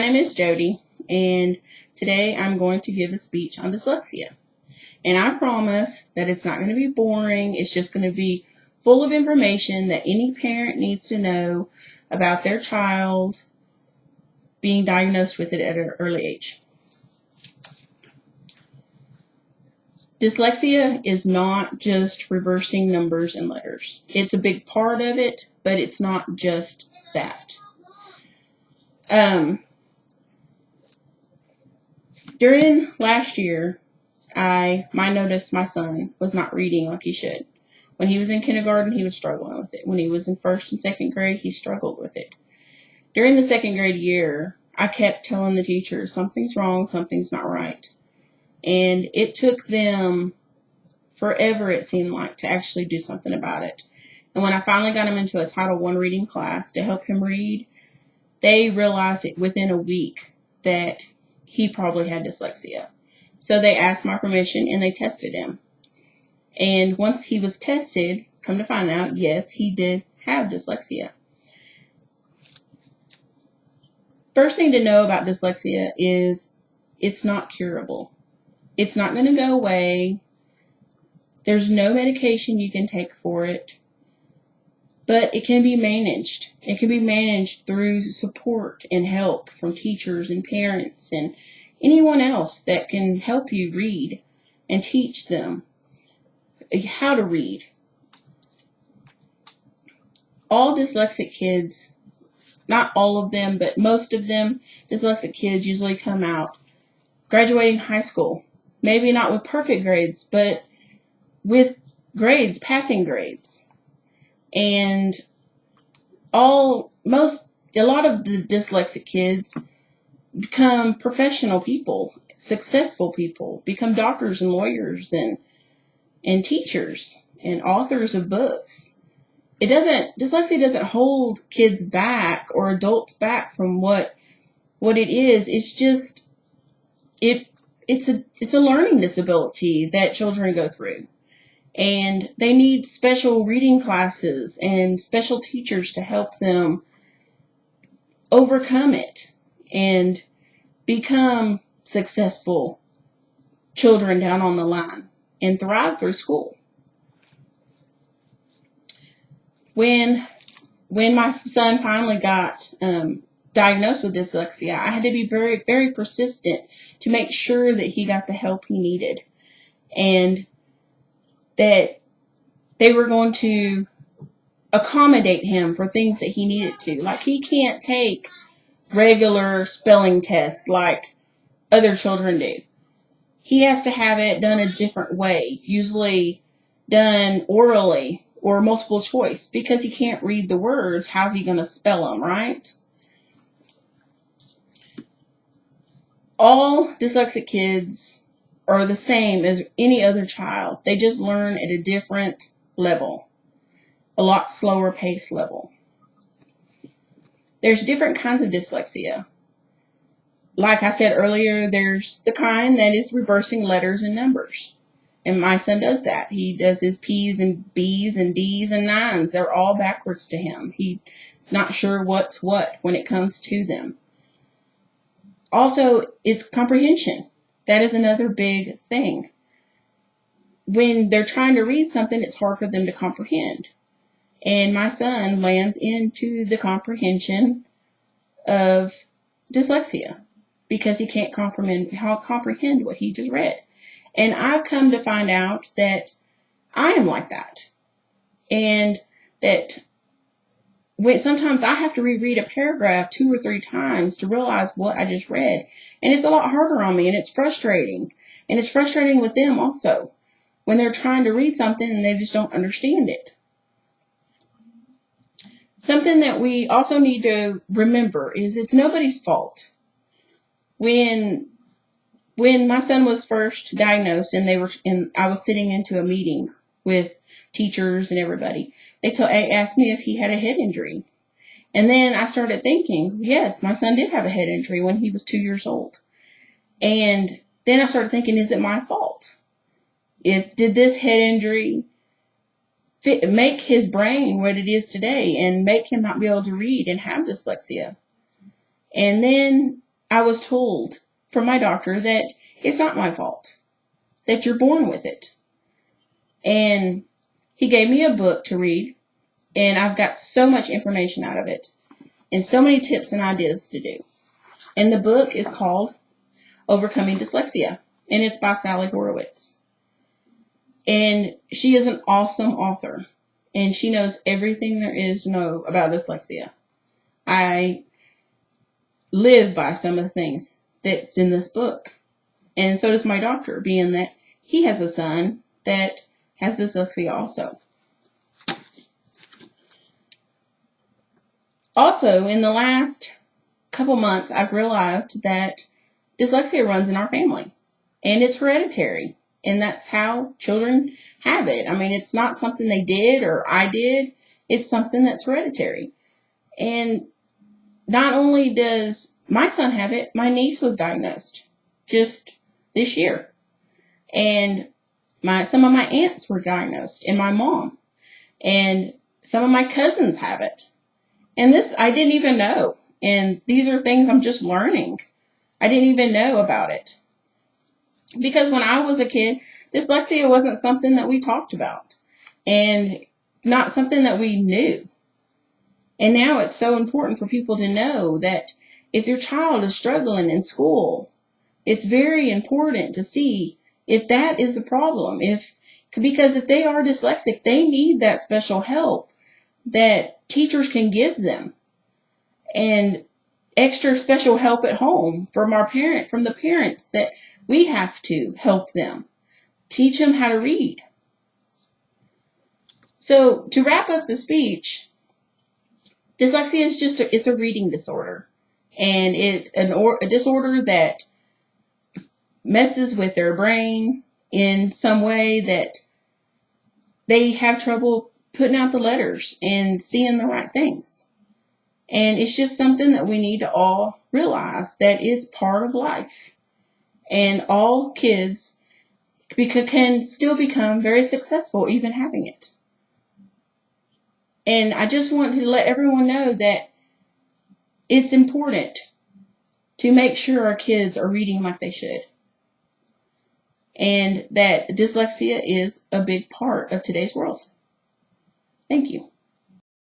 name is Jody, and today I'm going to give a speech on dyslexia. And I promise that it's not going to be boring. It's just going to be full of information that any parent needs to know about their child being diagnosed with it at an early age. Dyslexia is not just reversing numbers and letters. It's a big part of it, but it's not just that. During last year, I noticed my son was not reading like he should. When he was in kindergarten, he was struggling with it. When he was in first and second grade, he struggled with it. During the second grade year, I kept telling the teachers, something's wrong, something's not right. And it took them forever, it seemed like, to actually do something about it. And when I finally got him into a Title I reading class to help him read, they realized it within a week that he probably had dyslexia. So they asked my permission and they tested him. And once he was tested, come to find out, yes, he did have dyslexia. First thing to know about dyslexia is it's not curable. It's not going to go away. There's no medication you can take for it. But it can be managed. It can be managed through support and help from teachers and parents and anyone else that can help you read and teach them how to read. All dyslexic kids, not all of them, but most of them, dyslexic kids usually come out graduating high school. Maybe not with perfect grades, but with grades, passing grades. And a lot of the dyslexic kids become professional people, successful people, become doctors and lawyers and teachers and authors of books. Dyslexia doesn't hold kids back or adults back from what it is. It's just, it's a learning disability that children go through. And they need special reading classes and special teachers to help them overcome it and become successful children down on the line and thrive through school. When my son finally got diagnosed with dyslexia, I had to be very, very persistent to make sure that he got the help he needed and that they were going to accommodate him for things that he needed to. Like, he can't take regular spelling tests like other children do. He has to have it done a different way, usually done orally or multiple choice, because he can't read the words. How's he going to spell them, right? All dyslexic kids are the same as any other child. They just learn at a different level, a lot slower pace level. There's different kinds of dyslexia. Like I said earlier, there's the kind that is reversing letters and numbers. And my son does that. He does his P's and B's and D's and 9s. They're all backwards to him. He's not sure what's what when it comes to them. Also, it's comprehension. That is another big thing. When they're trying to read something, it's hard for them to comprehend. And my son lands into the comprehension of dyslexia because he can't comprehend what he just read. And I've come to find out that I am like that. And that sometimes I have to reread a paragraph 2 or 3 times to realize what I just read. And it's a lot harder on me, and it's frustrating. And it's frustrating with them also when they're trying to read something and they just don't understand it. Something that we also need to remember is it's nobody's fault. When my son was first diagnosed and I was sitting into a meeting with teachers and everybody, they asked me if he had a head injury. And then I started thinking, yes, my son did have a head injury when he was 2 years old. And then I started thinking, is it my fault? Did this head injury make his brain what it is today and make him not be able to read and have dyslexia? And then I was told from my doctor that it's not my fault, that you're born with it. And he gave me a book to read, and I've got so much information out of it and so many tips and ideas to do. And the book is called Overcoming Dyslexia, and it's by Sally Horowitz. And she is an awesome author, and she knows everything there is to know about dyslexia. I live by some of the things that's in this book, and so does my doctor, being that he has a son that has dyslexia also. Also, in the last couple months, I've realized that dyslexia runs in our family, and it's hereditary, and that's how children have it. I mean, it's not something they did or I did. It's something that's hereditary. And not only does my son have it, my niece was diagnosed just this year. And some of my aunts were diagnosed, and my mom. And some of my cousins have it. And this, I didn't even know. And these are things I'm just learning. I didn't even know about it. Because when I was a kid, dyslexia wasn't something that we talked about. And not something that we knew. And now it's so important for people to know that if your child is struggling in school, it's very important to see if that is the problem. Because if they are dyslexic, they need that special help that teachers can give them, and extra special help at home from the parents, that we have to help them, teach them how to read. So to wrap up the speech, dyslexia is it's a reading disorder, and it's a disorder that messes with their brain in some way that they have trouble putting out the letters and seeing the right things. And it's just something that we need to all realize that it's part of life. And all kids can still become very successful even having it. And I just want to let everyone know that it's important to make sure our kids are reading like they should. And that dyslexia is a big part of today's world. Thank you.